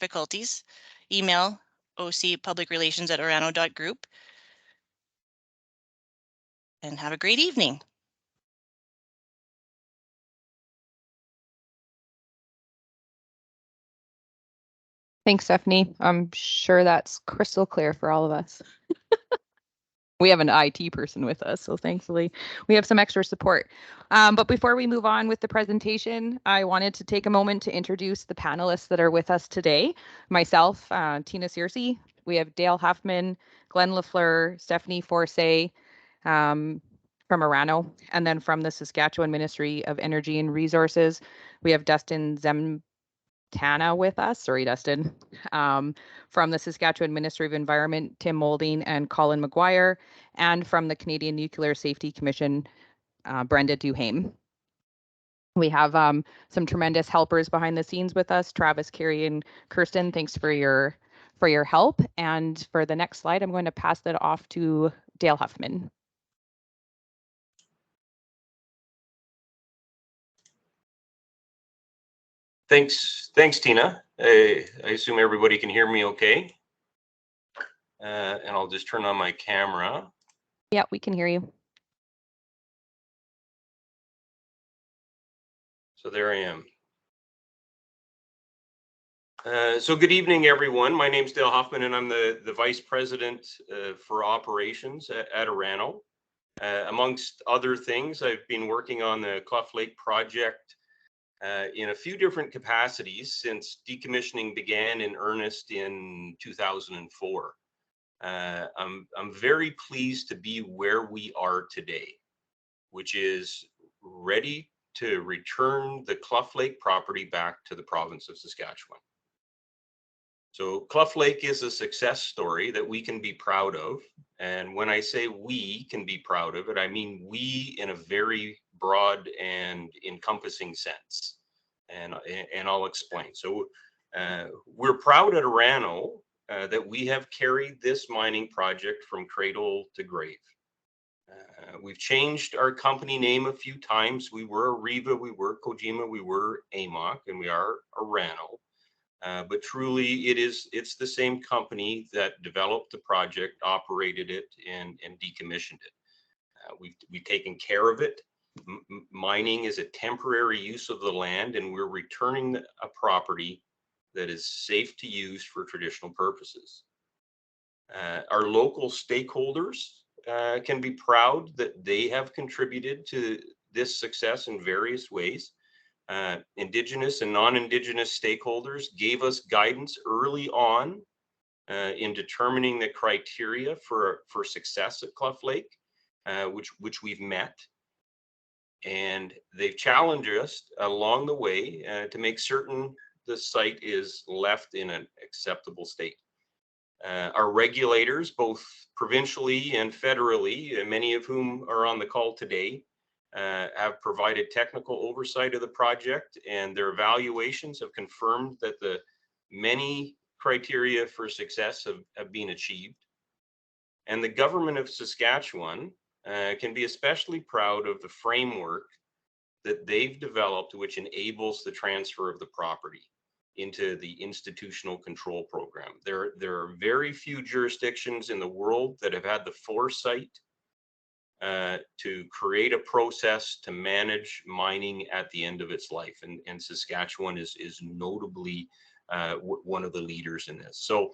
difficulties, email ocpublicrelations@orano.group, and have a great evening. Thanks, Stephanie. I'm sure that's crystal clear for all of us. We have an IT person with us, so thankfully we have some extra support. But before we move on with the presentation, I wanted to take a moment to introduce the panelists that are with us today. Myself, Tina Searcy, we have Dale Huffman, Glenn Lafleur, Stephanie Forsay from Orano, and then from the Saskatchewan Ministry of Energy and Resources, we have Dustin Zmetana with us. Sorry, Dustin. From the Saskatchewan Ministry of Environment, Tim Moulding and Colin McGuire, and from the Canadian Nuclear Safety Commission, Brenda Duhame. We have some tremendous helpers behind the scenes with us, Travis, Carey, and Kirsten. Thanks for your help. And for the next slide, I'm going to pass that off to Dale Huffman. Thanks, Tina. I assume everybody can hear me okay. And I'll just turn on my camera. Yeah, we can hear you. So there I am. So good evening, everyone. My name's Dale Huffman, and I'm the Vice President for Operations at Orano. Amongst other things, I've been working on the Cluff Lake project in a few different capacities since decommissioning began in earnest in 2004. I'm very pleased to be where we are today, which is ready to return the Cluff Lake property back to the province of Saskatchewan. So Cluff Lake is a success story that we can be proud of. And when I say we can be proud of it, I mean we in a very broad and encompassing sense. And I'll explain. So we're proud at Orano that we have carried this mining project from cradle to grave. We've changed our company name a few times. We were Areva, we were Kojima, we were AMOC, and we are Orano. But truly, it's the same company that developed the project, operated it, and decommissioned it. We've taken care of it. Mining is a temporary use of the land, and we're returning a property that is safe to use for traditional purposes. Our local stakeholders can be proud that they have contributed to this success in various ways. Indigenous and non-Indigenous stakeholders gave us guidance early on in determining the criteria for success at Cluff Lake, which we've met. And they've challenged us along the way to make certain the site is left in an acceptable state. Our regulators, both provincially and federally, many of whom are on the call today, have provided technical oversight of the project, and their evaluations have confirmed that the many criteria for success have been achieved. And the government of Saskatchewan can be especially proud of the framework that they've developed, which enables the transfer of the property into the institutional control program. There are very few jurisdictions in the world that have had the foresight to create a process to manage mining at the end of its life. And Saskatchewan is notably one of the leaders in this. So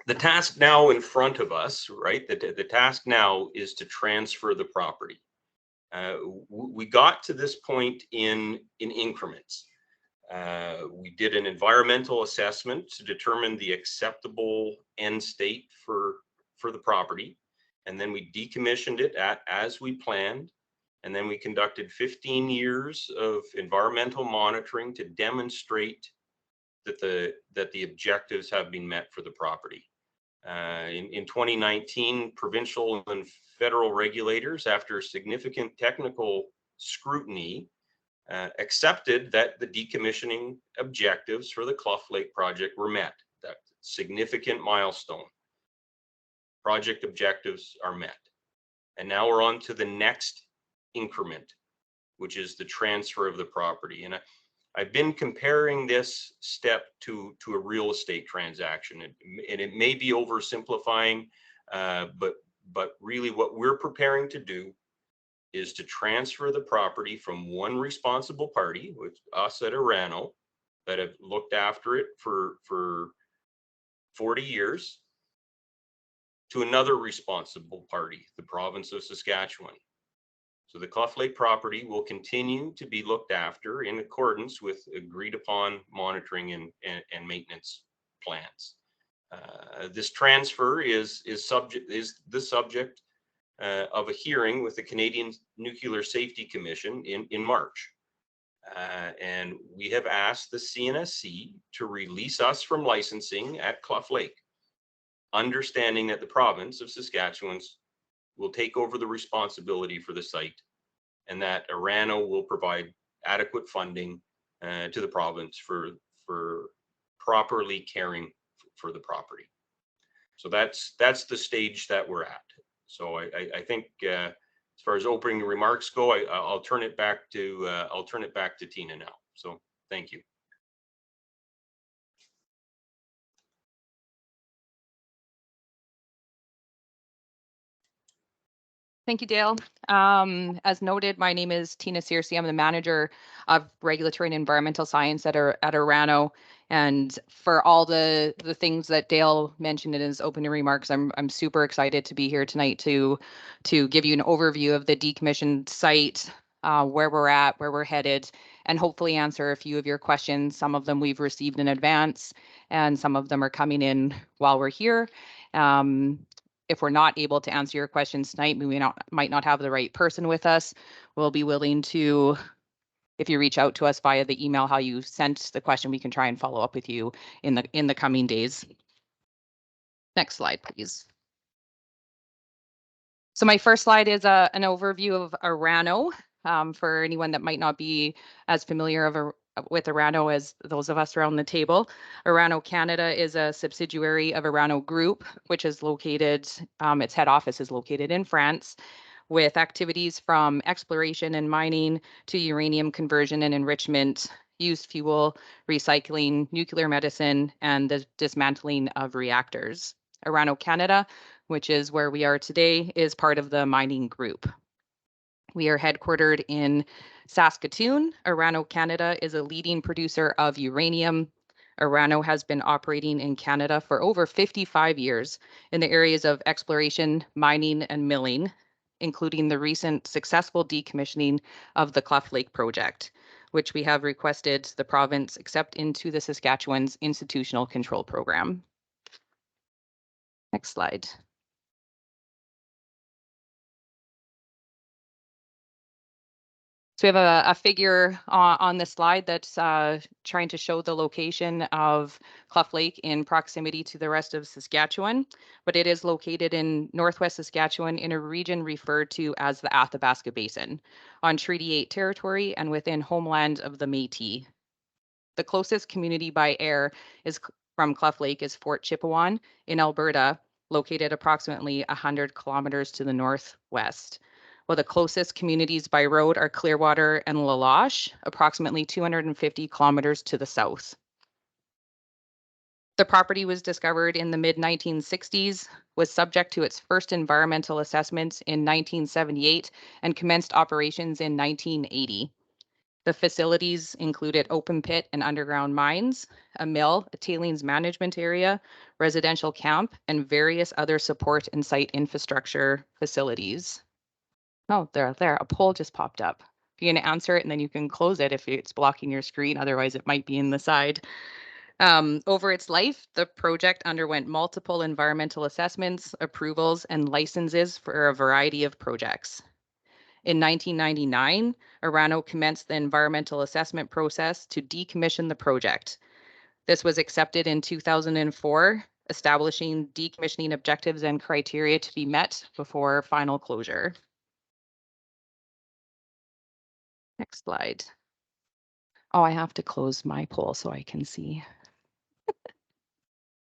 the task now in front of us, right? The task now is to transfer the property. We got to this point in increments. We did an environmental assessment to determine the acceptable end state for the property. And then we decommissioned it as we planned. And then we conducted 15 years of environmental monitoring to demonstrate that the objectives have been met for the property. In 2019, provincial and federal regulators, after significant technical scrutiny, accepted that the decommissioning objectives for the Cluff Lake project were met. That significant milestone. Project objectives are met. And now we're on to the next increment, which is the transfer of the property. And I've been comparing this step to a real estate transaction, and it may be oversimplifying, but really what we're preparing to do is to transfer the property from one responsible party, which us at Orano, that have looked after it for 40 years, to another responsible party, the province of Saskatchewan. So the Cluff Lake property will continue to be looked after in accordance with agreed upon monitoring and maintenance plans. This transfer is the subject of a hearing with the Canadian Nuclear Safety Commission in March. And we have asked the CNSC to release us from licensing at Cluff Lake, understanding that the province of Saskatchewan will take over the responsibility for the site, and that Orano will provide adequate funding to the province for properly caring for the property. So that's the stage that we're at. So I think as far as opening remarks go, I'll turn it back to Tina now. So thank you. Thank you, Dale. As noted, my name is Tina Searcy. I'm the manager of regulatory and environmental science at Orano. And for all the things that Dale mentioned in his opening remarks, I'm super excited to be here tonight to give you an overview of the decommissioned site, where we're at, where we're headed, and hopefully answer a few of your questions. Some of them we've received in advance, and some of them are coming in while we're here. If we're not able to answer your questions tonight, we might not have the right person with us. We'll be willing to, if you reach out to us via the email how you sent the question, we can try and follow up with you in the coming days. Next slide, please. So my first slide is an overview of Orano. For anyone that might not be as familiar with Orano as those of us around the table. Orano Canada is a subsidiary of Orano Group, which is located, its head office is located in France, with activities from exploration and mining to uranium conversion and enrichment, used fuel, recycling, nuclear medicine, and the dismantling of reactors. Orano Canada, which is where we are today, is part of the mining group. We are headquartered in Saskatoon. Orano Canada is a leading producer of uranium. Orano has been operating in Canada for over 55 years in the areas of exploration, mining, and milling, including the recent successful decommissioning of the Cluff Lake project, which we have requested the province accept into the Saskatchewan's institutional control program. Next slide. So we have a figure on this slide that's trying to show the location of Cluff Lake in proximity to the rest of Saskatchewan, but it is located in northwest Saskatchewan in a region referred to as the Athabasca Basin on Treaty 8 territory and within homeland of the Métis. The closest community by air from Cluff Lake is Fort Chipewyan in Alberta, located approximately 100 kilometers to the northwest. While the closest communities by road are Clearwater and Laloche, approximately 250 kilometers to the south. The property was discovered in the mid-1960s, was subject to its first environmental assessment in 1978, and commenced operations in 1980. The facilities included open pit and underground mines, a mill, a tailings management area, residential camp, and various other support and site infrastructure facilities. Oh, there, a poll just popped up. You're going to answer it and then you can close it if it's blocking your screen. Otherwise, it might be in the side. Over its life, the project underwent multiple environmental assessments, approvals, and licenses for a variety of projects. In 1999, Orano commenced the environmental assessment process to decommission the project. This was accepted in 2004, establishing decommissioning objectives and criteria to be met before final closure. Next slide. Oh, I have to close my poll so I can see.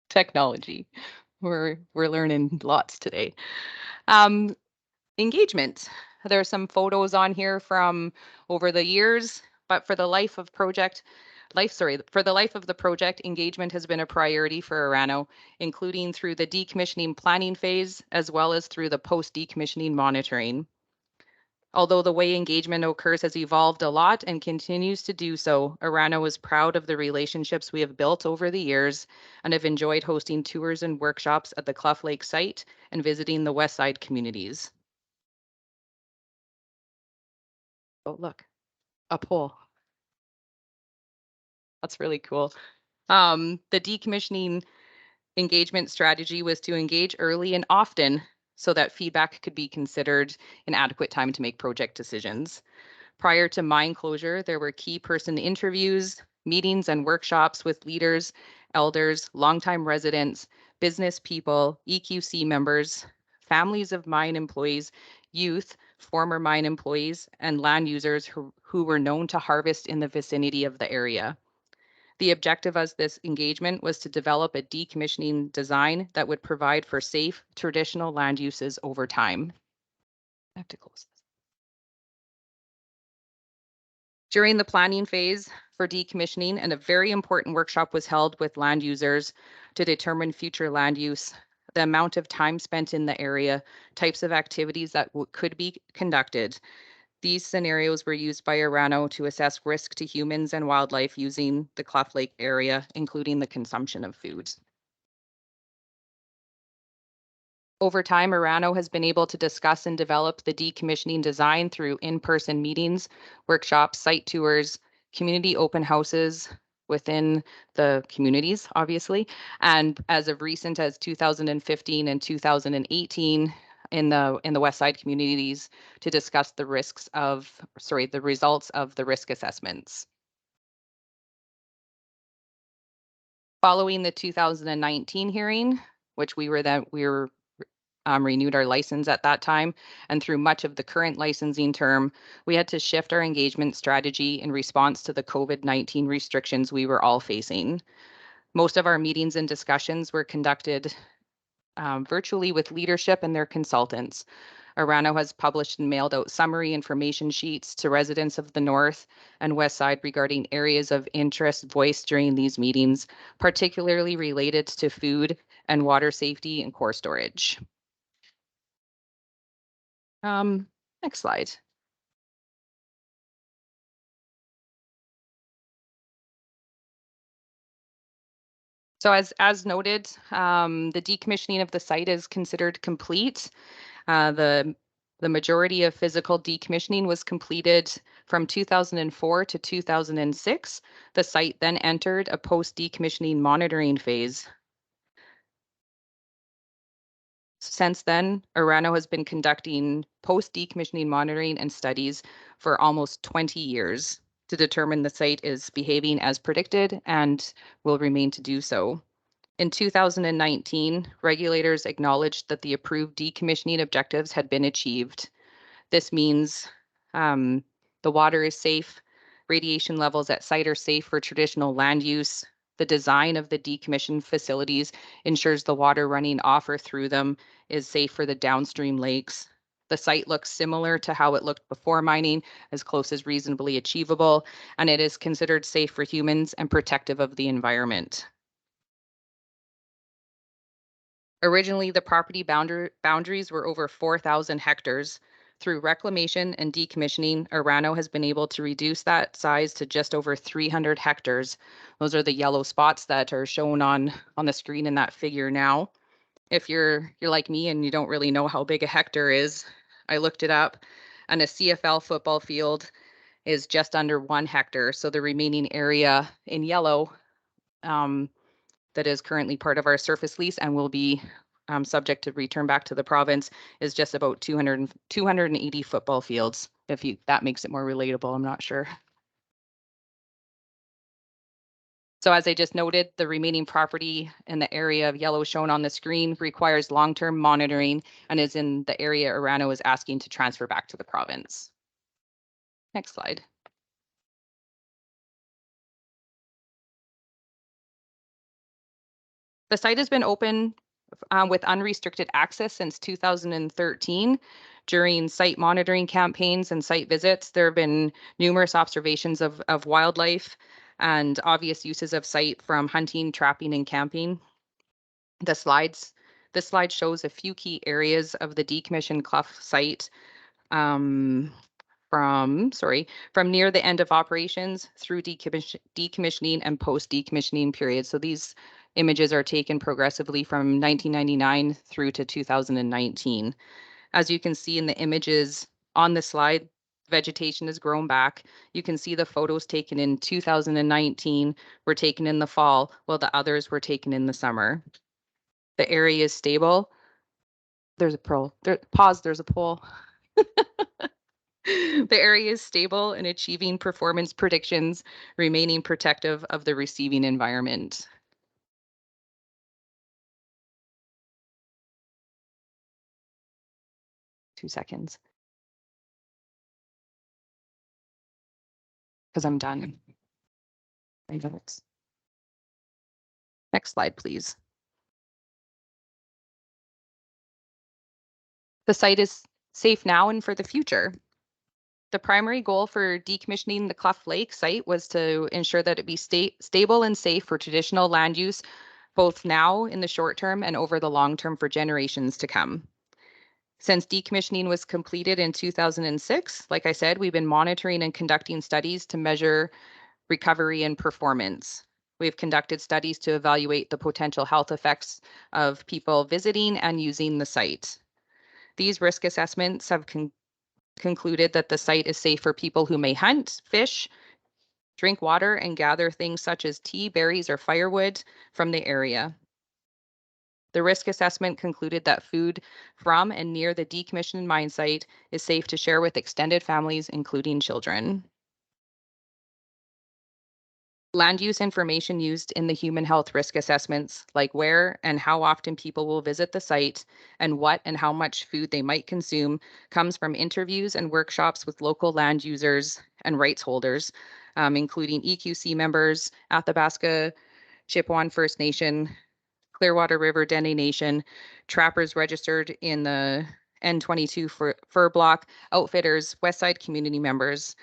Technology. We're learning lots today. Engagement. There are some photos on here from over the years but for the life of the project, engagement has been a priority for Orano, including through the decommissioning planning phase, as well as through the post-decommissioning monitoring. Although the way engagement occurs has evolved a lot and continues to do so, Orano is proud of the relationships we have built over the years and have enjoyed hosting tours and workshops at the Cluff Lake site and visiting the West Side communities. Oh, look, a pole. That's really cool. The decommissioning engagement strategy was to engage early and often so that feedback could be considered in adequate time to make project decisions. Prior to mine closure, there were key person interviews, meetings and workshops with leaders, elders, longtime residents, business people, EQC members, families of mine employees, youth, former mine employees, and land users who were known to harvest in the vicinity of the area. The objective of this engagement was to develop a decommissioning design that would provide for safe, traditional land uses over time. I have to close this. During the planning phase for decommissioning, and a very important workshop was held with land users to determine future land use, the amount of time spent in the area, types of activities that could be conducted. These scenarios were used by Orano to assess risk to humans and wildlife using the Cluff Lake area, including the consumption of foods. Over time, Orano has been able to discuss and develop the decommissioning design through in-person meetings, workshops, site tours, community open houses within the communities, obviously, and as of recent as 2015 and 2018, in the West Side communities to discuss the results of the risk assessments. Following the 2019 hearing, which we renewed our license at that time, and through much of the current licensing term, we had to shift our engagement strategy in response to the COVID-19 restrictions we were all facing. Most of our meetings and discussions were conducted virtually with leadership and their consultants. Orano has published and mailed out summary information sheets to residents of the North and West Side regarding areas of interest voiced during these meetings, particularly related to food and water safety and core storage. Next slide. So as noted, the decommissioning of the site is considered complete. The majority of physical decommissioning was completed from 2004 to 2006. The site then entered a post-decommissioning monitoring phase. Since then, Orano has been conducting post-decommissioning monitoring and studies for almost 20 years to determine the site is behaving as predicted and will remain to do so. In 2019, regulators acknowledged that the approved decommissioning objectives had been achieved. This means the water is safe, radiation levels at site are safe for traditional land use. The design of the decommissioned facilities ensures the water running off or through them is safe for the downstream lakes. The site looks similar to how it looked before mining, as close as reasonably achievable, and it is considered safe for humans and protective of the environment. Originally, the property boundaries were over 4,000 hectares. Through reclamation and decommissioning, Orano has been able to reduce that size to just over 300 hectares. Those are the yellow spots that are shown on the screen in that figure now. If you're like me and you don't really know how big a hectare is, I looked it up, and a CFL football field is just under 1 hectare. So the remaining area in yellow that is currently part of our surface lease and will be subject to return back to the province is just about 280 football fields. If that makes it more relatable, I'm not sure. So as I just noted, the remaining property in the area of yellow shown on the screen requires long-term monitoring and is in the area Orano is asking to transfer back to the province. Next slide. The site has been open with unrestricted access since 2013. During site monitoring campaigns and site visits, there have been numerous observations of wildlife and obvious uses of site from hunting, trapping, and camping. This slide shows a few key areas of the decommissioned Cluff site from near the end of operations through decommissioning and post-decommissioning periods. So these images are taken progressively from 1999 through to 2019. As you can see in the images on the slide, vegetation has grown back. You can see the photos taken in 2019 were taken in the fall, while the others were taken in the summer. The area is stable. There's a pole. There's a pole. The area is stable in achieving performance predictions, remaining protective of the receiving environment. Two seconds. Because I'm done. Next slide, please. The site is safe now and for the future. The primary goal for decommissioning the Cluff Lake site was to ensure that it be stable and safe for traditional land use, both now in the short term and over the long term for generations to come. Since decommissioning was completed in 2006, like I said, we've been monitoring and conducting studies to measure recovery and performance. We've conducted studies to evaluate the potential health effects of people visiting and using the site. These risk assessments have concluded that the site is safe for people who may hunt, fish, drink water, and gather things such as tea, berries, or firewood from the area. The risk assessment concluded that food from and near the decommissioned mine site is safe to share with extended families, including children. Land use information used in the human health risk assessments, like where and how often people will visit the site and what and how much food they might consume, comes from interviews and workshops with local land users and rights holders, including EQC members, Athabasca, Chippewa First Nation, Clearwater River Dene Nation, trappers registered in the N22 fur block, outfitters, Westside community members.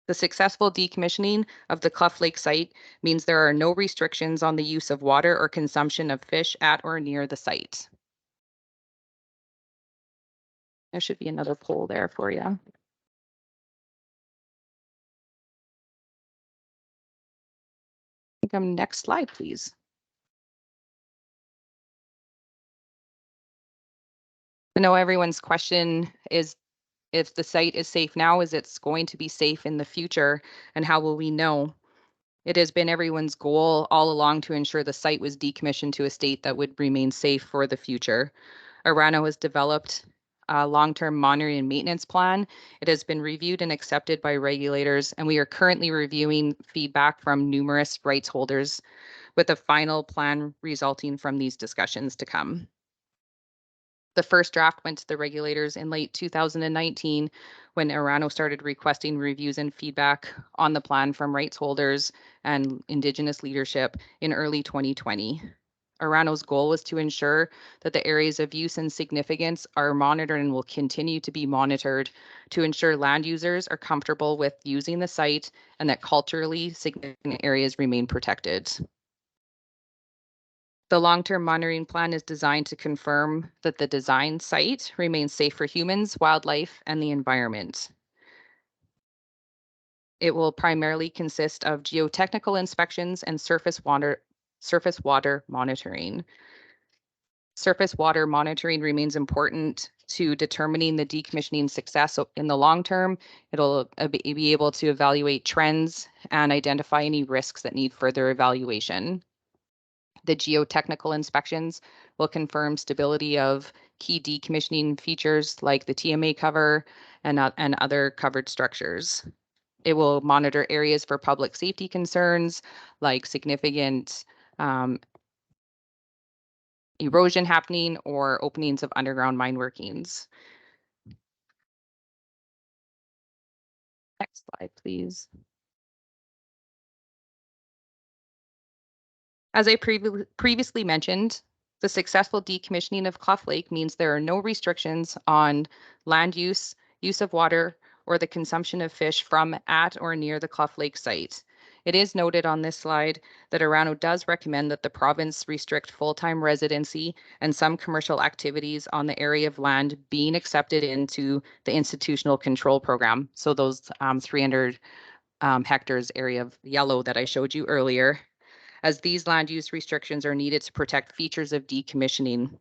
The successful decommissioning of the Cluff Lake site means there are no restrictions on the use of water or consumption of fish at or near the site. There should be another poll there for you. Next slide, please. I know everyone's question is, if the site is safe now, is it going to be safe in the future, and how will we know? It has been everyone's goal all along to ensure the site was decommissioned to a state that would remain safe for the future. Orano has developed a long-term monitoring and maintenance plan. It has been reviewed and accepted by regulators, and we are currently reviewing feedback from numerous rights holders, with a final plan resulting from these discussions to come. The first draft went to the regulators in late 2019 when Orano started requesting reviews and feedback on the plan from rights holders and Indigenous leadership in early 2020. Orano's goal was to ensure that the areas of use and significance are monitored and will continue to be monitored to ensure land users are comfortable with using the site and that culturally significant areas remain protected. The long-term monitoring plan is designed to confirm that the design site remains safe for humans, wildlife, and the environment. It will primarily consist of geotechnical inspections and surface water monitoring. Surface water monitoring remains important to determining the decommissioning success in the long term. It'll be able to evaluate trends and identify any risks that need further evaluation. The geotechnical inspections will confirm stability of key decommissioning features like the TMA cover and other covered structures. It will monitor areas for public safety concerns like significant erosion happening or openings of underground mine workings. Next slide, please. As I previously mentioned, the successful decommissioning of Cluff Lake means there are no restrictions on land use, use of water, or the consumption of fish from at or near the Cluff Lake site. It is noted on this slide that Orano does recommend that the province restrict full-time residency and some commercial activities on the area of land being accepted into the institutional control program. So those 300 hectares area of yellow that I showed you earlier, as these land use restrictions are needed to protect features of decommissioning.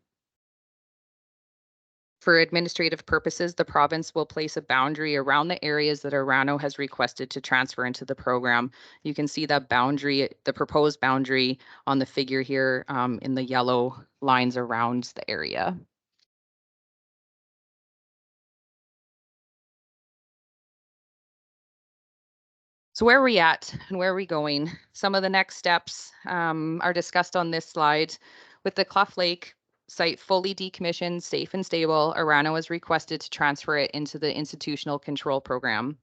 For administrative purposes, the province will place a boundary around the areas that Orano has requested to transfer into the program. You can see that boundary, the proposed boundary on the figure here in the yellow lines around the area. So where are we at and where are we going? Some of the next steps are discussed on this slide. With the Cluff Lake site fully decommissioned, safe and stable, Orano has requested to transfer it into the institutional control program.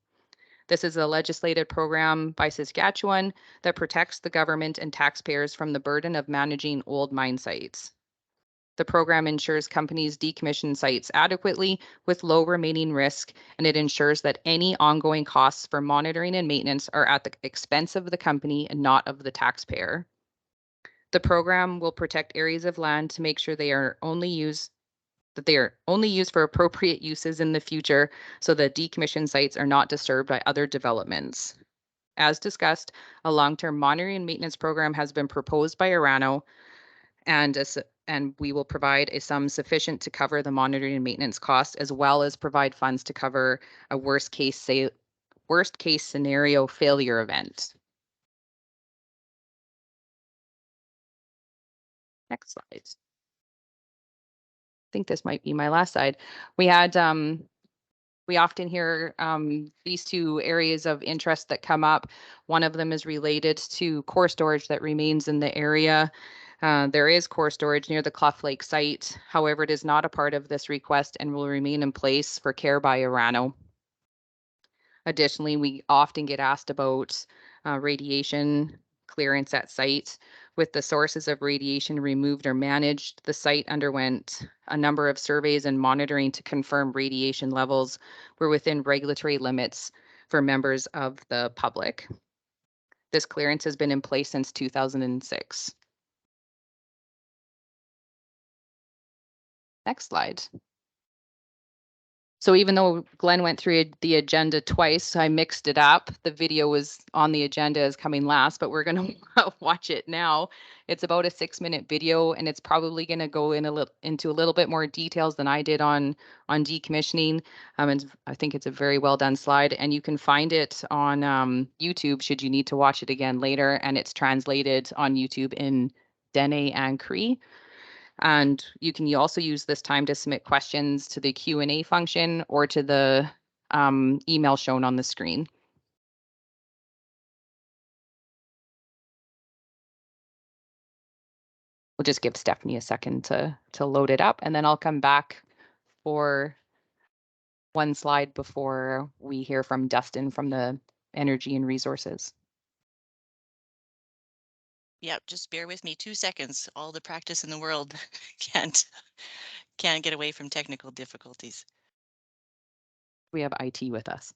This is a legislated program by Saskatchewan that protects the government and taxpayers from the burden of managing old mine sites. The program ensures companies decommission sites adequately with low remaining risk, and it ensures that any ongoing costs for monitoring and maintenance are at the expense of the company and not of the taxpayer. The program will protect areas of land to make sure they are only used for appropriate uses in the future, so that decommissioned sites are not disturbed by other developments. As discussed, a long-term monitoring and maintenance program has been proposed by Orano, and we will provide a sum sufficient to cover the monitoring and maintenance costs, as well as provide funds to cover a worst case scenario failure event. Next slide. I think this might be my last slide. We often hear these two areas of interest that come up. One of them is related to core storage that remains in the area. There is core storage near the Cluff Lake site. However, it is not a part of this request and will remain in place for care by Orano. Additionally, we often get asked about radiation clearance at site. With the sources of radiation removed or managed, the site underwent a number of surveys and monitoring to confirm radiation levels were within regulatory limits for members of the public. This clearance has been in place since 2006. Next slide. So even though Glenn went through the agenda twice, I mixed it up. The video was on the agenda as coming last, but we're going to watch it now. It's about a 6-minute video, and it's probably going to go into a little bit more details than I did on decommissioning. And I think it's a very well done slide, and you can find it on YouTube should you need to watch it again later, and it's translated on YouTube in Dene and Cree. And you can also use this time to submit questions to the Q&A function or to the email shown on the screen. We'll just give Stephanie a second to load it up, and then I'll come back for one slide before we hear from Dustin from the Energy and Resources. Yep, just bear with me 2 seconds. All the practice in the world can't get away from technical difficulties. We have IT with us.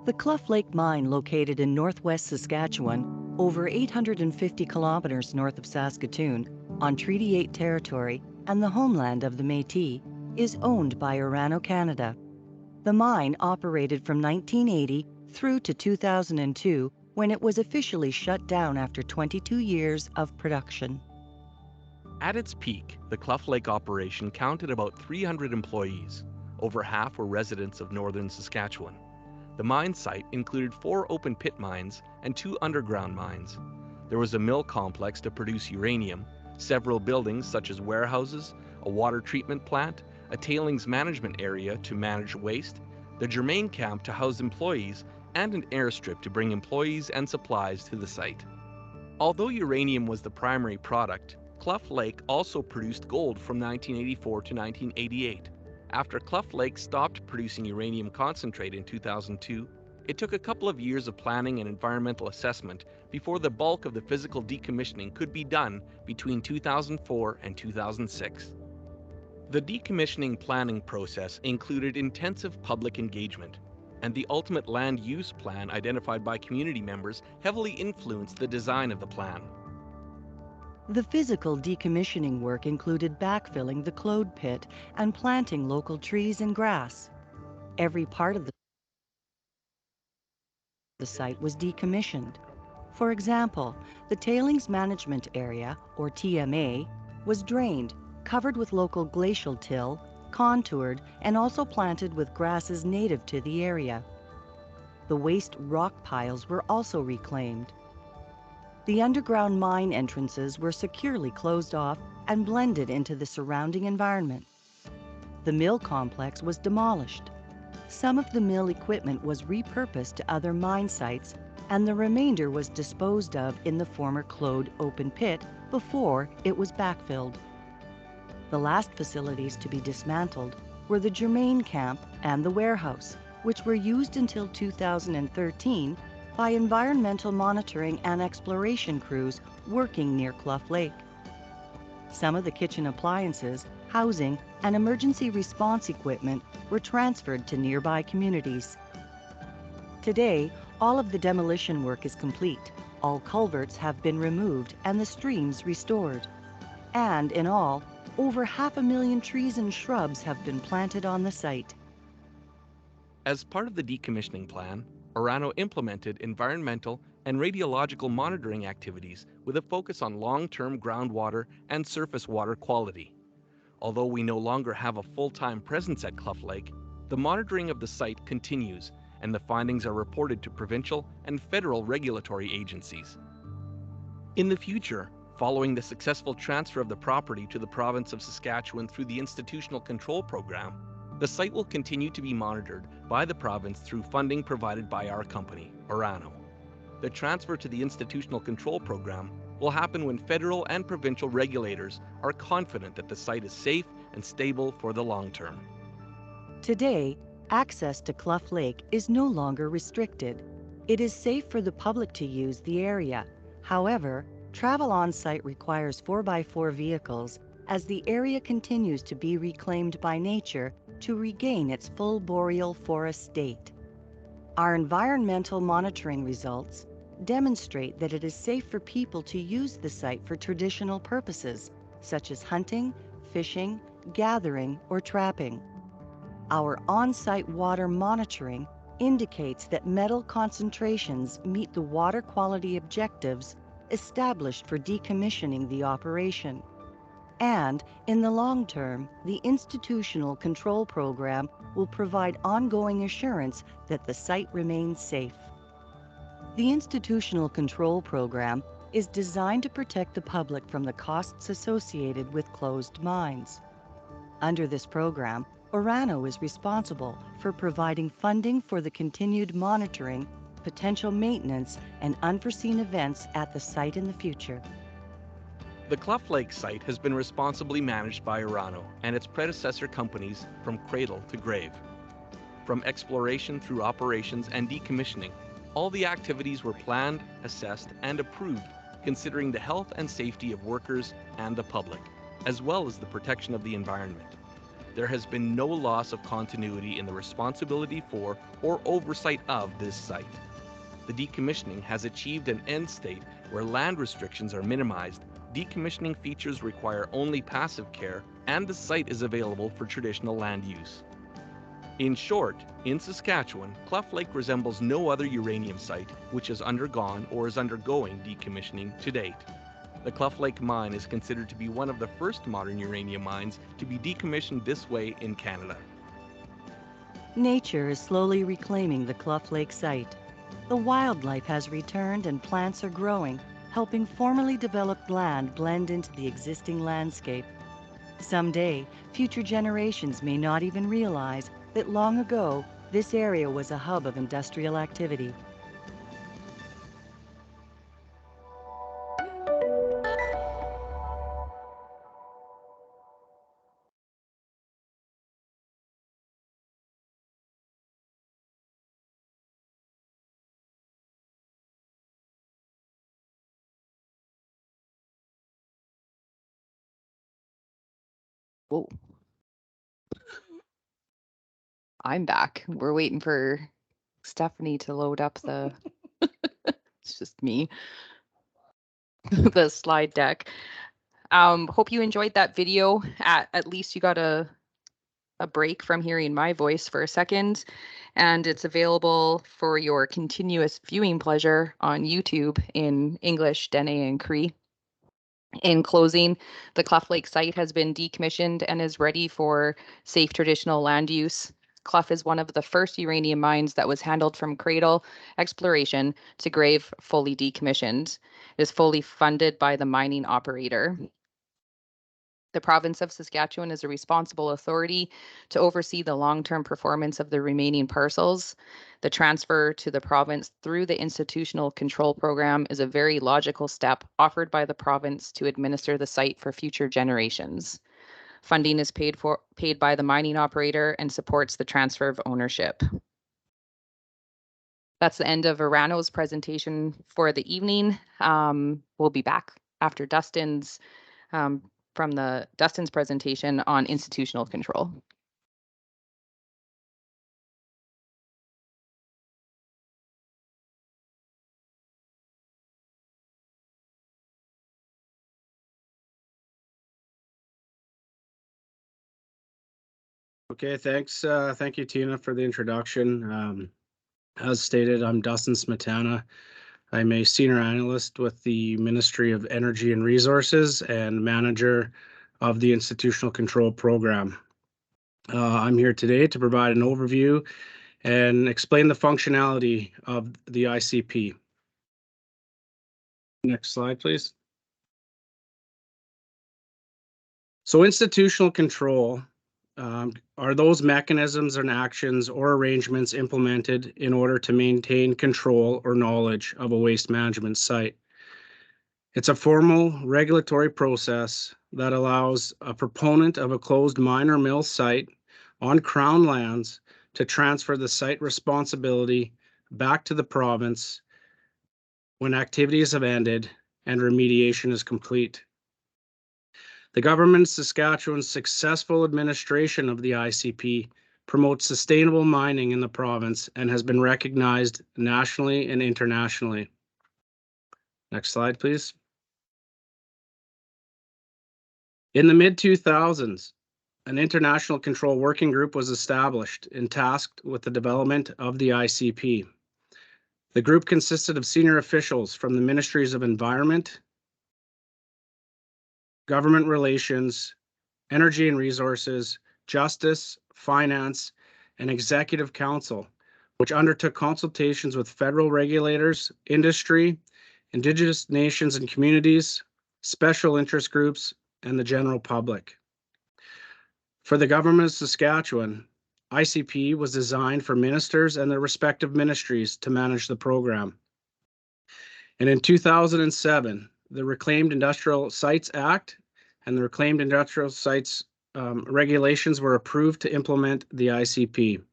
The Cluff Lake mine, located in northwest Saskatchewan, over 850 kilometers north of Saskatoon, on Treaty 8 territory and the homeland of the Métis, is owned by Orano Canada. The mine operated from 1980 through to 2002, when it was officially shut down after 22 years of production. At its peak, the Cluff Lake operation counted about 300 employees. Over half were residents of northern Saskatchewan. The mine site included 4 open pit mines and 2 underground mines. There was a mill complex to produce uranium, several buildings such as warehouses, a water treatment plant, a tailings management area to manage waste, the germane camp to house employees, and an airstrip to bring employees and supplies to the site. Although uranium was the primary product, Cluff Lake also produced gold from 1984 to 1988. After Cluff Lake stopped producing uranium concentrate in 2002, it took a couple of years of planning and environmental assessment before the bulk of the physical decommissioning could be done between 2004 and 2006. The decommissioning planning process included intensive public engagement, and the ultimate land use plan identified by community members heavily influenced the design of the plan. The physical decommissioning work included backfilling the Claude pit and planting local trees and grass. Every part of the site was decommissioned. For example, the tailings management area, or TMA, was drained, covered with local glacial till, contoured, and also planted with grasses native to the area. The waste rock piles were also reclaimed. The underground mine entrances were securely closed off and blended into the surrounding environment. The mill complex was demolished. Some of the mill equipment was repurposed to other mine sites, and the remainder was disposed of in the former Claude open pit before it was backfilled. The last facilities to be dismantled were the germane camp and the warehouse, which were used until 2013 by environmental monitoring and exploration crews working near Cluff Lake. Some of the kitchen appliances, housing, and emergency response equipment were transferred to nearby communities. Today, all of the demolition work is complete. All culverts have been removed and the streams restored. And in all, over 500,000 trees and shrubs have been planted on the site. As part of the decommissioning plan, Orano implemented environmental and radiological monitoring activities with a focus on long-term groundwater and surface water quality. Although we no longer have a full-time presence at Cluff Lake, the monitoring of the site continues, and the findings are reported to provincial and federal regulatory agencies. In the future, following the successful transfer of the property to the province of Saskatchewan through the Institutional Control Program, the site will continue to be monitored by the province through funding provided by our company, Orano. The transfer to the Institutional Control Program will happen when federal and provincial regulators are confident that the site is safe and stable for the long term. Today, access to Cluff Lake is no longer restricted. It is safe for the public to use the area. However, travel on site requires 4x4 vehicles as the area continues to be reclaimed by nature to regain its full boreal forest state. Our environmental monitoring results demonstrate that it is safe for people to use the site for traditional purposes, such as hunting, fishing, gathering, or trapping. Our on-site water monitoring indicates that metal concentrations meet the water quality objectives established for decommissioning the operation. And, in the long term, the Institutional Control Program will provide ongoing assurance that the site remains safe. The Institutional Control Program is designed to protect the public from the costs associated with closed mines. Under this program, Orano is responsible for providing funding for the continued monitoring, potential maintenance, and unforeseen events at the site in the future. The Cluff Lake site has been responsibly managed by Orano and its predecessor companies from cradle to grave. From exploration through operations and decommissioning, all the activities were planned, assessed, and approved, considering the health and safety of workers and the public, as well as the protection of the environment. there has been no loss of continuity in the responsibility for or oversight of this site. The decommissioning has achieved an end state where land restrictions are minimized, decommissioning features require only passive care, and the site is available for traditional land use. In short, in Saskatchewan, Cluff Lake resembles no other uranium site which has undergone or is undergoing decommissioning to date. The Cluff Lake mine is considered to be one of the first modern uranium mines to be decommissioned this way in Canada. Nature is slowly reclaiming the Cluff Lake site. The wildlife has returned and plants are growing, helping formerly developed land blend into the existing landscape. Someday, future generations may not even realize that long ago, this area was a hub of industrial activity. Whoa. I'm back. We're waiting for Stephanie to load up the, it's just me, the slide deck. Hope you enjoyed that video. At least you got a break from hearing my voice for a second, and it's available for your continuous viewing pleasure on YouTube in English, Dene, and Cree. In closing, the Cluff Lake site has been decommissioned and is ready for safe traditional land use. Cluff is one of the first uranium mines that was handled from cradle exploration to grave fully decommissioned. It is fully funded by the mining operator. The province of Saskatchewan is a responsible authority to oversee the long-term performance of the remaining parcels. The transfer to the province through the institutional control program is a very logical step offered by the province to administer the site for future generations. Funding is paid by the mining operator and supports the transfer of ownership. That's the end of Orano's presentation for the evening. We'll be back after Dustin's presentation on institutional control. Okay, thanks. Thank you, Tina, for the introduction. As stated, I'm Dustin Zmetana. I'm a senior analyst with the Ministry of Energy and Resources and manager of the Institutional Control Program. I'm here today to provide an overview and explain the functionality of the ICP. Next slide, please. So institutional control are those mechanisms and actions or arrangements implemented in order to maintain control or knowledge of a waste management site. It's a formal regulatory process that allows a proponent of a closed mine or mill site on Crown lands to transfer the site responsibility back to the province when activities have ended and remediation is complete. The government of Saskatchewan's successful administration of the ICP promotes sustainable mining in the province and has been recognized nationally and internationally. Next slide, please. In the mid-2000s, an international control working group was established and tasked with the development of the ICP. The group consisted of senior officials from the Ministries of Environment, Government Relations, Energy and Resources, Justice, Finance, and Executive Council, which undertook consultations with federal regulators, industry, Indigenous nations and communities, special interest groups, and the general public. For the government of Saskatchewan, ICP was designed for ministers and their respective ministries to manage the program. And in 2007, the Reclaimed Industrial Sites Act and the Reclaimed Industrial Sites regulations were approved to implement the ICP.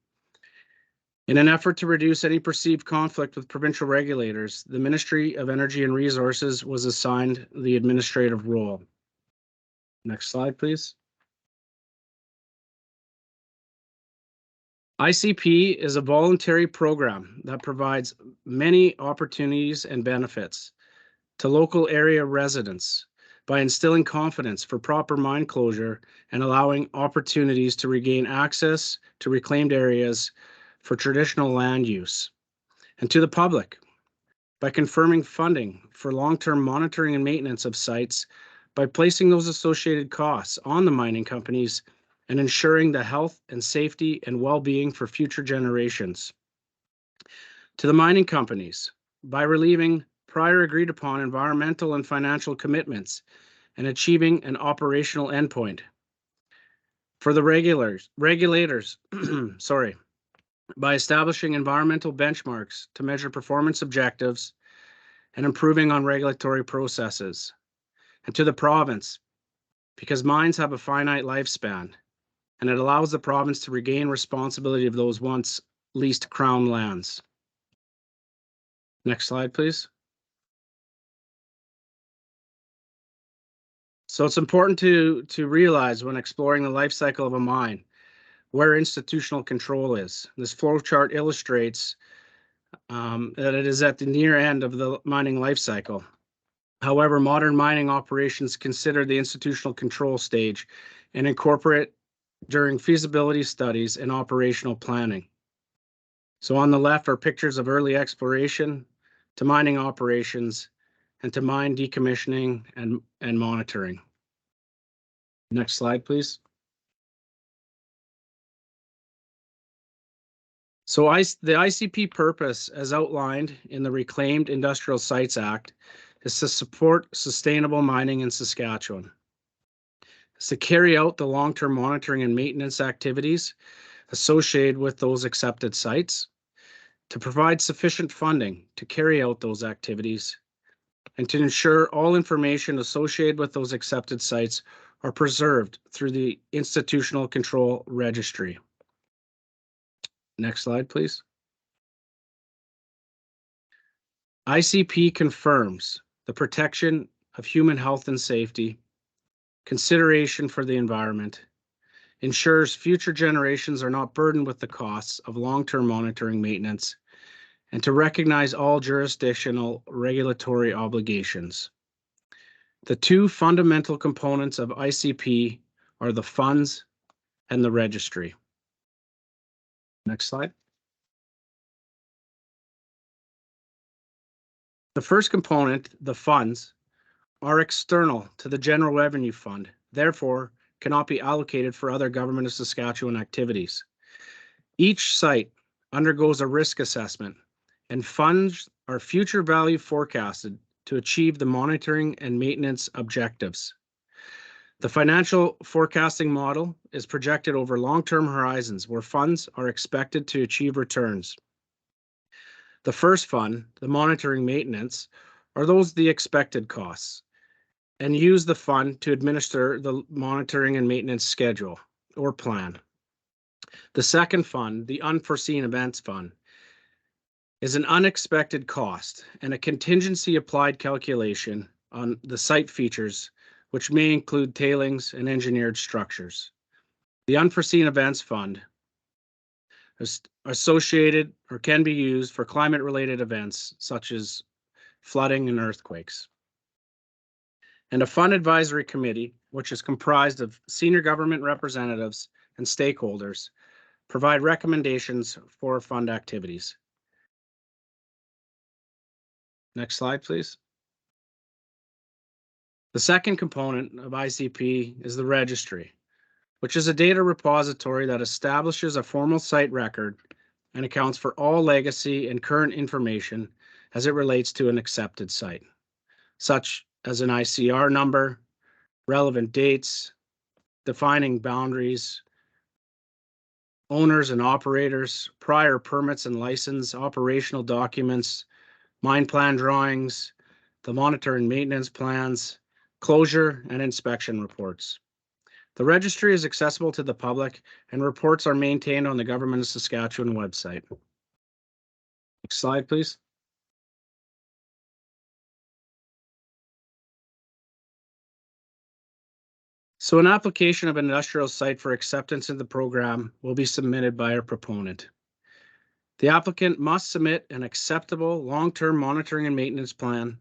In an effort to reduce any perceived conflict with provincial regulators, the Ministry of Energy and Resources was assigned the administrative role. Next slide, please. ICP is a voluntary program that provides many opportunities and benefits to local area residents by instilling confidence for proper mine closure and allowing opportunities to regain access to reclaimed areas for traditional land use. And to the public, by confirming funding for long-term monitoring and maintenance of sites by placing those associated costs on the mining companies and ensuring the health and safety and well-being for future generations. To the mining companies, by relieving prior agreed upon environmental and financial commitments and achieving an operational endpoint. For the regulators, sorry, by establishing environmental benchmarks to measure performance objectives and improving on regulatory processes. And to the province, because mines have a finite lifespan, and it allows the province to regain responsibility of those once leased Crown lands. Next slide, please. So it's important to realize when exploring the life cycle of a mine where institutional control is. This flow chart illustrates that it is at the near end of the mining life cycle. However, modern mining operations consider the institutional control stage and incorporate during feasibility studies and operational planning. So on the left are pictures of early exploration to mining operations and to mine decommissioning and monitoring. Next slide, please. So the ICP purpose, as outlined in the Reclaimed Industrial Sites Act, is to support sustainable mining in Saskatchewan. It's to carry out the long-term monitoring and maintenance activities associated with those accepted sites, to provide sufficient funding to carry out those activities, and to ensure all information associated with those accepted sites are preserved through the Institutional Control Registry. Next slide, please. ICP confirms the protection of human health and safety, consideration for the environment, ensures future generations are not burdened with the costs of long-term monitoring maintenance, and to recognize all jurisdictional regulatory obligations. The two fundamental components of ICP are the funds and the registry. Next slide. The first component, the funds, are external to the General Revenue Fund, therefore cannot be allocated for other Government of Saskatchewan activities. Each site undergoes a risk assessment, and funds are future value forecasted to achieve the monitoring and maintenance objectives. The financial forecasting model is projected over long-term horizons where funds are expected to achieve returns. The first fund, the monitoring maintenance, are those the expected costs, and use the fund to administer the monitoring and maintenance schedule or plan. The second fund, the unforeseen events fund, is an unexpected cost and a contingency applied calculation on the site features, which may include tailings and engineered structures. The unforeseen events fund is associated or can be used for climate-related events such as flooding and earthquakes. And a fund advisory committee, which is comprised of senior government representatives and stakeholders, provide recommendations for fund activities. Next slide, please. The second component of ICP is the registry, which is a data repository that establishes a formal site record and accounts for all legacy and current information as it relates to an accepted site, such as an ICR number, relevant dates, defining boundaries, owners and operators, prior permits and license, operational documents, mine plan drawings, the monitor and maintenance plans, closure and inspection reports. The registry is accessible to the public and reports are maintained on the Government of Saskatchewan website. Next slide, please. So an application of an industrial site for acceptance in the program will be submitted by a proponent. The applicant must submit an acceptable long-term monitoring and maintenance plan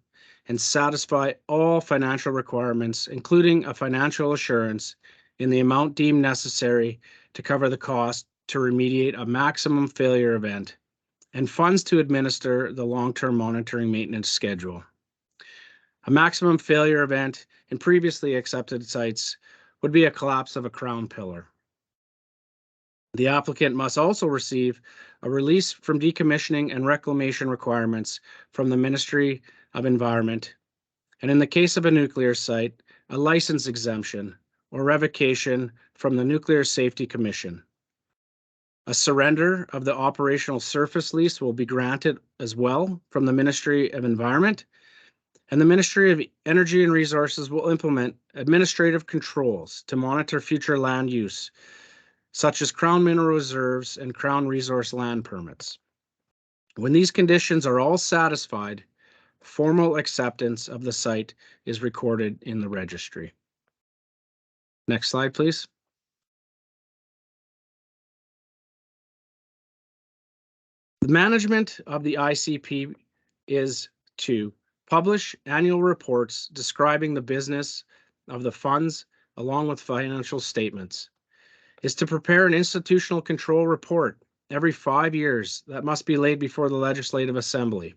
and satisfy all financial requirements, including a financial assurance in the amount deemed necessary to cover the cost to remediate a maximum failure event and funds to administer the long-term monitoring maintenance schedule. A maximum failure event in previously accepted sites would be a collapse of a crown pillar. The applicant must also receive a release from decommissioning and reclamation requirements from the Ministry of Environment, and in the case of a nuclear site, a license exemption or revocation from the Nuclear Safety Commission. A surrender of the operational surface lease will be granted as well from the Ministry of Environment, and the Ministry of Energy and Resources will implement administrative controls to monitor future land use, such as Crown Mineral Reserves and Crown Resource Land Permits. When these conditions are all satisfied, formal acceptance of the site is recorded in the registry. Next slide, please. The management of the ICP is to publish annual reports describing the business of the funds along with financial statements, is to prepare an institutional control report every 5 years that must be laid before the Legislative Assembly.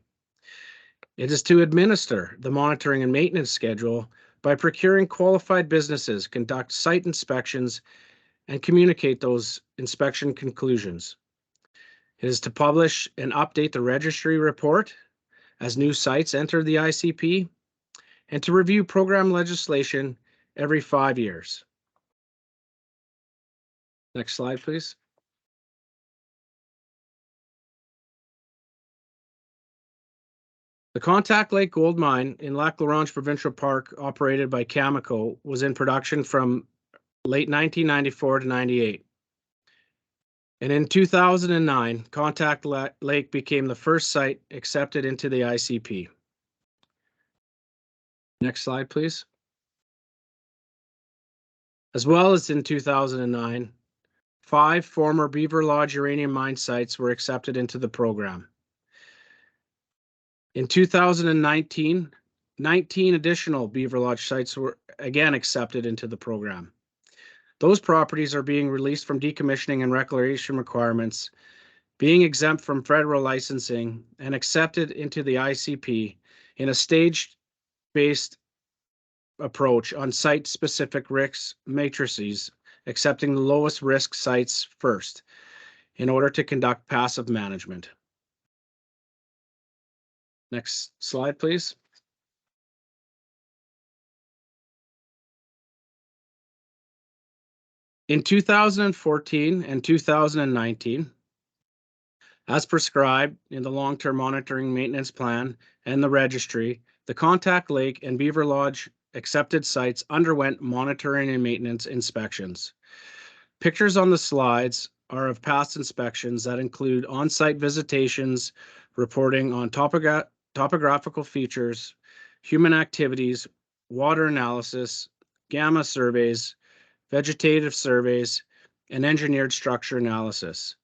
It is to administer the monitoring and maintenance schedule by procuring qualified businesses, conduct site inspections, and communicate those inspection conclusions. It is to publish and update the registry report as new sites enter the ICP, and to review program legislation every 5 years. Next slide, please. The Contact Lake Gold Mine in Lac La Ronge Provincial Park, operated by Cameco, was in production from late 1994 to 98. And in 2009, Contact Lake became the first site accepted into the ICP. Next slide, please. As well as in 2009, 5 former Beaver Lodge uranium mine sites were accepted into the program. In 2019, 19 additional Beaver Lodge sites were again accepted into the program. Those properties are being released from decommissioning and reclamation requirements, being exempt from federal licensing, and accepted into the ICP in a stage-based approach on site-specific risk matrices, accepting the lowest risk sites first in order to conduct passive management. Next slide, please. In 2014 and 2019, as prescribed in the long-term monitoring maintenance plan and the registry, the Contact Lake and Beaver Lodge accepted sites underwent monitoring and maintenance inspections. Pictures on the slides are of past inspections that include on-site visitations, reporting on topographical features, human activities, water analysis, gamma surveys, vegetative surveys, and engineered structure analysis.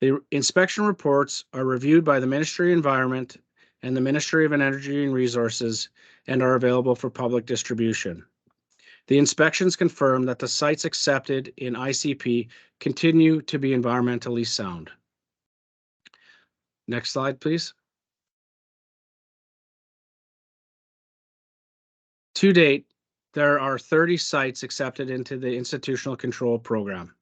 The inspection reports are reviewed by the Ministry of Environment and the Ministry of Energy and Resources and are available for public distribution. The inspections confirm that the sites accepted in ICP continue to be environmentally sound. Next slide, please. To date, there are 30 sites accepted into the institutional control program.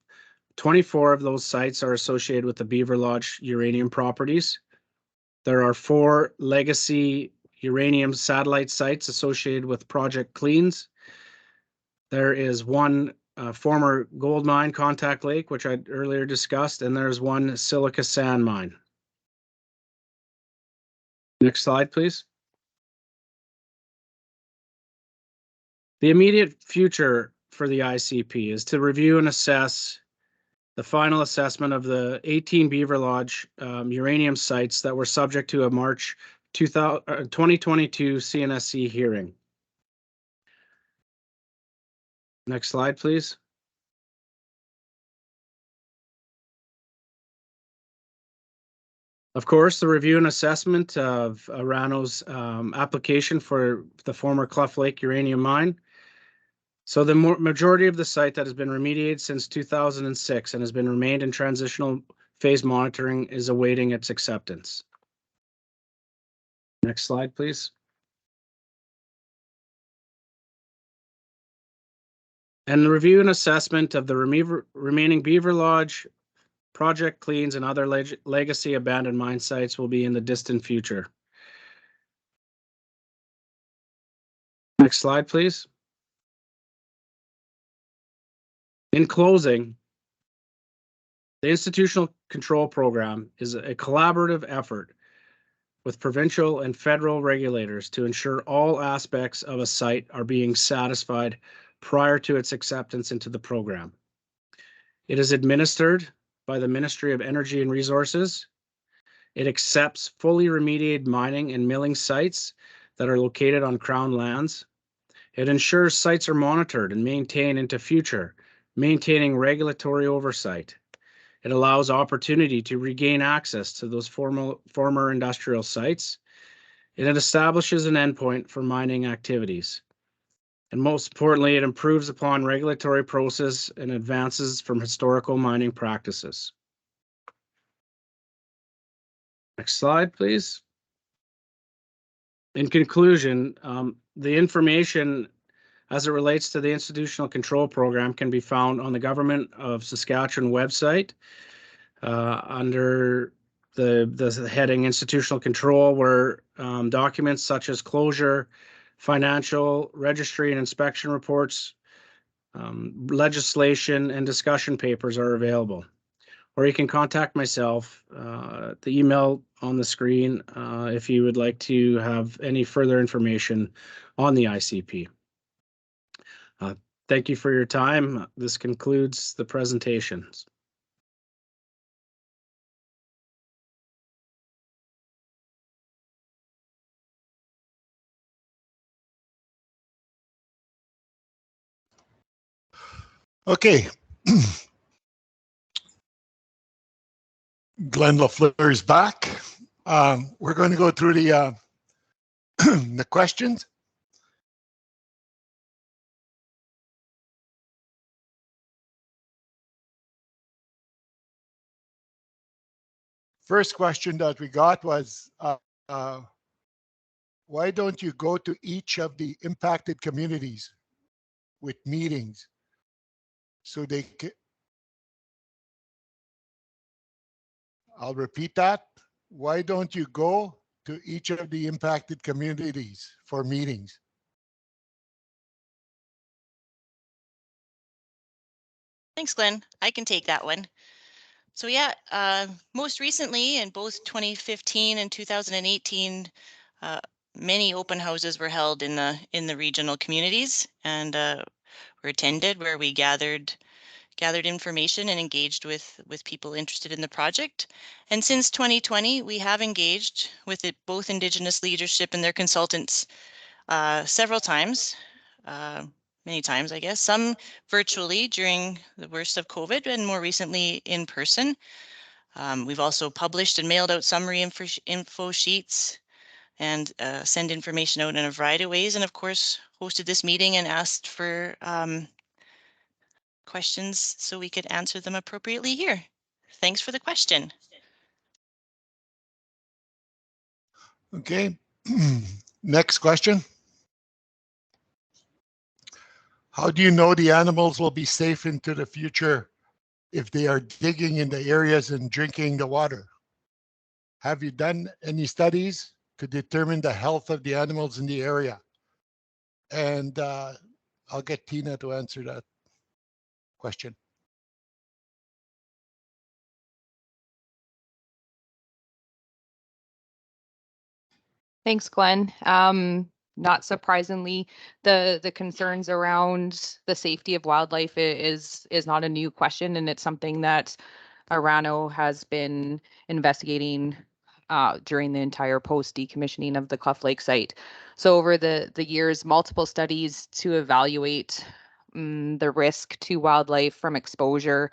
24 of those sites are associated with the Beaver Lodge uranium properties. There are 4 legacy uranium satellite sites associated with Project Cleans. There is 1 former gold mine, Contact Lake, which I earlier discussed, and there's 1 silica sand mine. Next slide, please. The immediate future for the ICP is to review and assess the final assessment of the 18 Beaver Lodge uranium sites that were subject to a March 2022 CNSC hearing. Next slide, please. Of course, the review and assessment of Orano's application for the former Cluff Lake uranium mine. So the majority of the site that has been remediated since 2006 and has been remained in transitional phase monitoring is awaiting its acceptance. Next slide, please. And the review and assessment of the remaining Beaver Lodge project cleans and other legacy abandoned mine sites will be in the distant future. Next slide, please. In closing, the Institutional Control Program is a collaborative effort with provincial and federal regulators to ensure all aspects of a site are being satisfied prior to its acceptance into the program. It is administered by the Ministry of Energy and Resources. It accepts fully remediated mining and milling sites that are located on Crown lands. It ensures sites are monitored and maintained into future, maintaining regulatory oversight. It allows opportunity to regain access to those former industrial sites, and it establishes an endpoint for mining activities. And most importantly, it improves upon regulatory process and advances from historical mining practices. Next slide, please. In conclusion, the information as it relates to the Institutional Control Program can be found on the Government of Saskatchewan website under the heading Institutional Control, where documents such as closure, financial, registry and inspection reports, legislation and discussion papers are available. Or you can contact myself, the email on the screen, if you would like to have any further information on the ICP. Thank you for your time. This concludes the presentations. Okay. Glenn LaFleur is back. We're going to go through the the questions. First question that we got was, why don't you go to each of the impacted communities with meetings so they can, I'll repeat that. Why don't you go to each of the impacted communities for meetings? Thanks, Glenn. I can take that one. So yeah, most recently in both 2015 and 2018, many open houses were held in the regional communities and were attended, where we gathered information and engaged with people interested in the project. And since 2020, we have engaged with both Indigenous leadership and their consultants several times. Many times, I guess, some virtually during the worst of COVID, and more recently in person. We've also published and mailed out summary info sheets and send information out in a variety of ways, and of course hosted this meeting and asked for questions so we could answer them appropriately here. Thanks for the question. Okay. Next question. How do you know the animals will be safe into the future if they are digging in the areas and drinking the water? Have you done any studies to determine the health of the animals in the area? And I'll get Tina to answer that question. Thanks, Glenn. Not surprisingly, the concerns around the safety of wildlife is not a new question, and it's something that Orano has been investigating during the entire post-decommissioning of the Cluff Lake site. So over the years, multiple studies to evaluate the risk to wildlife from exposure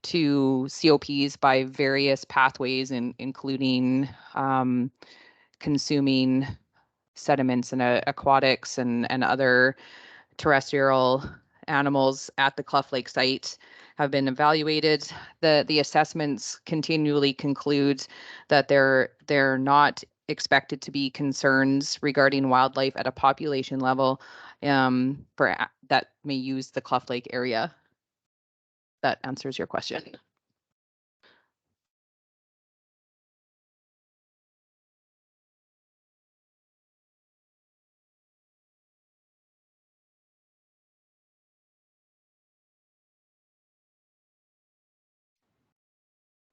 to COPs by various pathways, including consuming sediments and aquatics and other terrestrial animals at the Cluff Lake site have been evaluated. The assessments continually conclude that they're not expected to be concerns regarding wildlife at a population level that may use the Cluff Lake area. That answers your question.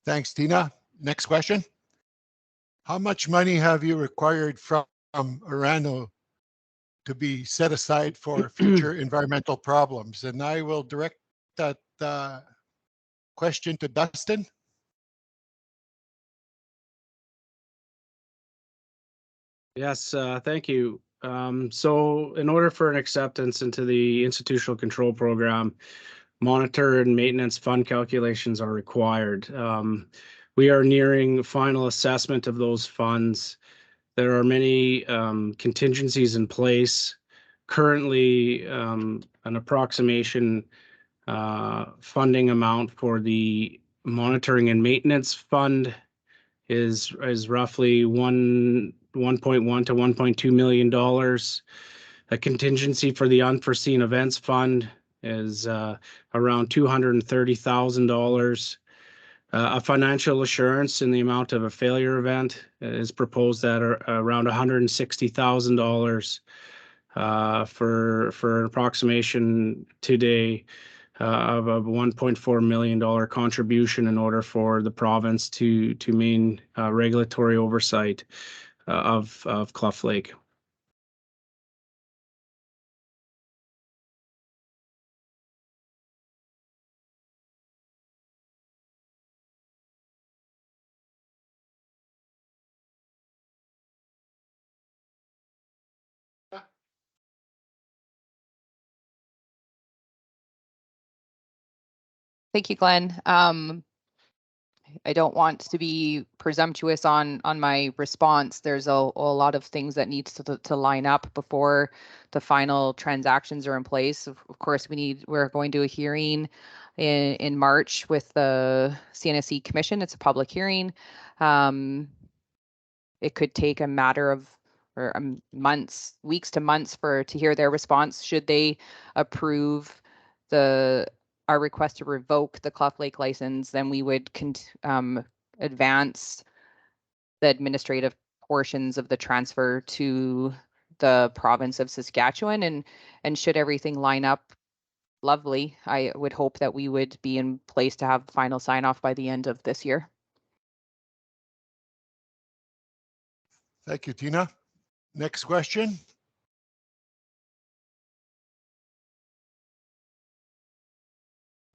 Thanks, Tina. Next question. How much money have you required from Orano to be set aside for future environmental problems? And I will direct that question to Dustin. Yes, thank you. So in order for an acceptance into the institutional control program, monitor and maintenance fund calculations are required. We are nearing final assessment of those funds. There are many contingencies in place. Currently, an approximation funding amount for the monitoring and maintenance fund is roughly $1.1 to $1.2 million. A contingency for the unforeseen events fund is around $230,000. A financial assurance in the amount of a failure event is proposed at around $160,000 for an approximation today of a $1.4 million contribution in order for the province to maintain regulatory oversight of Cluff Lake. Thank you, Glenn. I don't want to be presumptuous on my response. There's a lot of things that needs to line up before the final transactions are in place. Of course, we're going to a hearing in March with the CNSC Commission. It's a public hearing. It could take a matter of months, weeks to months to hear their response. Should they approve our request to revoke the Cluff Lake license, then we would advance the administrative portions of the transfer to the province of Saskatchewan. And should everything line up lovely, I would hope that we would be in place to have final sign off by the end of this year. Thank you, Tina. Next question.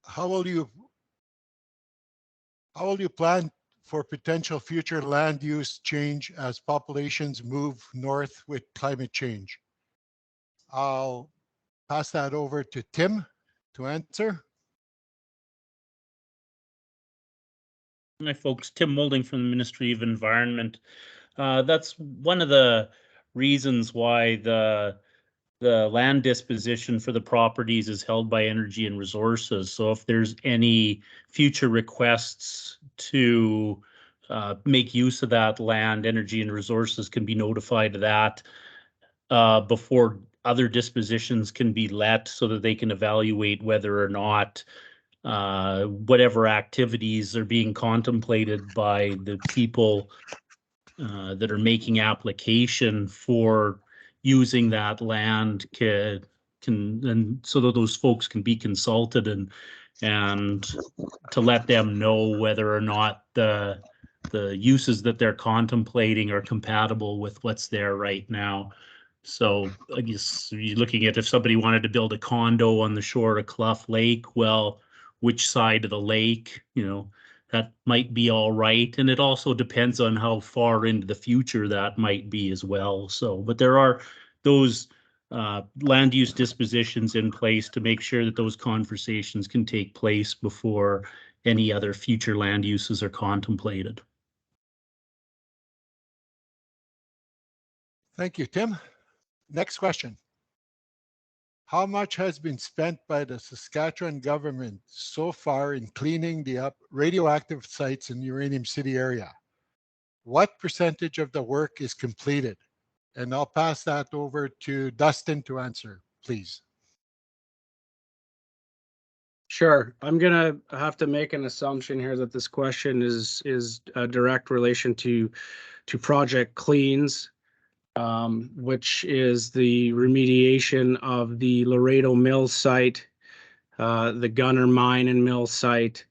How will you plan for potential future land use change as populations move north with climate change? I'll pass that over to Tim to answer. Hi folks, Tim Moulding from the Ministry of Environment. That's one of the reasons why the land disposition for the properties is held by Energy and Resources. So if there's any future requests to make use of that land, Energy and Resources can be notified of that before other dispositions can be let, so that they can evaluate whether or not whatever activities are being contemplated by the people that are making application for using that land and so that those folks can be consulted and to let them know whether or not the uses that they're contemplating are compatible with what's there right now. So I guess you're looking at, if somebody wanted to build a condo on the shore of Cluff Lake, well, which side of the lake, that might be all right. And it also depends on how far into the future that might be as well. So, but there are those land use dispositions in place to make sure that those conversations can take place before any other future land uses are contemplated. Thank you, Tim. Next question. How much has been spent by the Saskatchewan government so far in cleaning the radioactive sites in Uranium City area? What percentage of the work is completed? And I'll pass that over to Dustin to answer, please. Sure. I'm gonna have to make an assumption here that this question is a direct relation to Project Cleans, which is the remediation of the Laredo Mill site, the Gunner Mine and Mill site,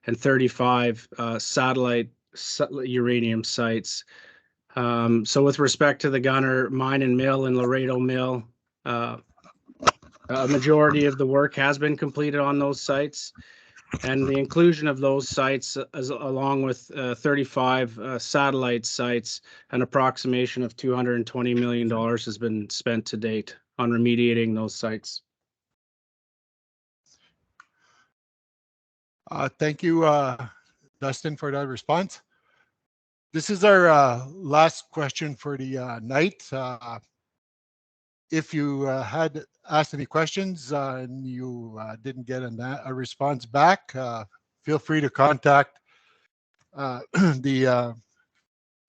and 35 satellite uranium sites. So with respect to the Gunner Mine and Mill and Laredo Mill, a majority of the work has been completed on those sites, and the inclusion of those sites, along with 35 satellite sites, an approximation of $220 million has been spent to date on remediating those sites. Thank you, Dustin, for that response. This is our last question for the night. If you had asked any questions and you didn't get a response back, feel free to contact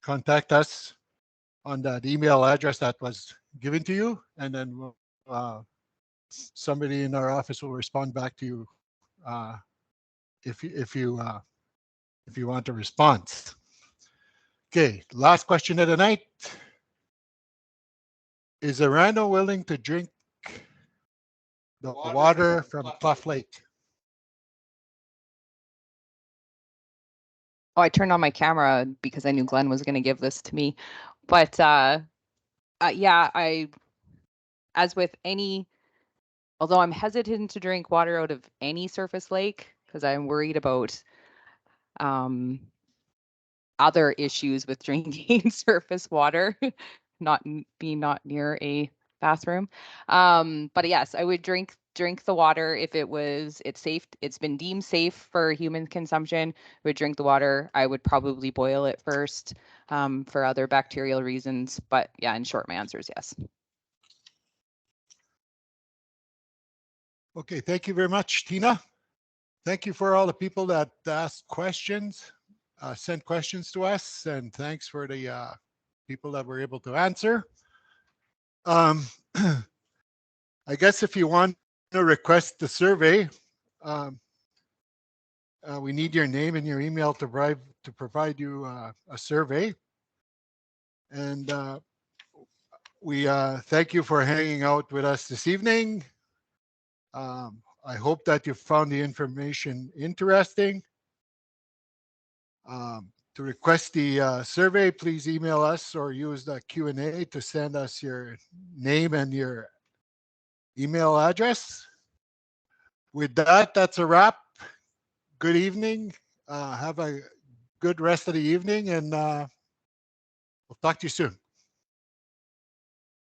contact us on that email address that was given to you, and then somebody in our office will respond back to you if you want a response. Okay, last question of the night. Is Orano willing to drink the water from Cluff Lake? Oh, I turned on my camera because I knew Glenn was going to give this to me. But yeah, as with any, although I'm hesitant to drink water out of any surface lake because I'm worried about other issues with drinking surface water, not near a bathroom. But yes, I would drink the water if it's safe. It's been deemed safe for human consumption. I would drink the water. I would probably boil it first for other bacterial reasons. But yeah, in short, my answer is yes. Okay, thank you very much, Tina. Thank you for all the people that asked questions, sent questions to us, and thanks for the people that were able to answer. I guess if you want to request the survey, we need your name and your email to provide you a survey. And we thank you for hanging out with us this evening. I hope that you found the information interesting. To request the survey, please email us or use the Q&A to send us your name and your email address. With that, that's a wrap. Good evening. Have a good rest of the evening, and we'll talk to you soon.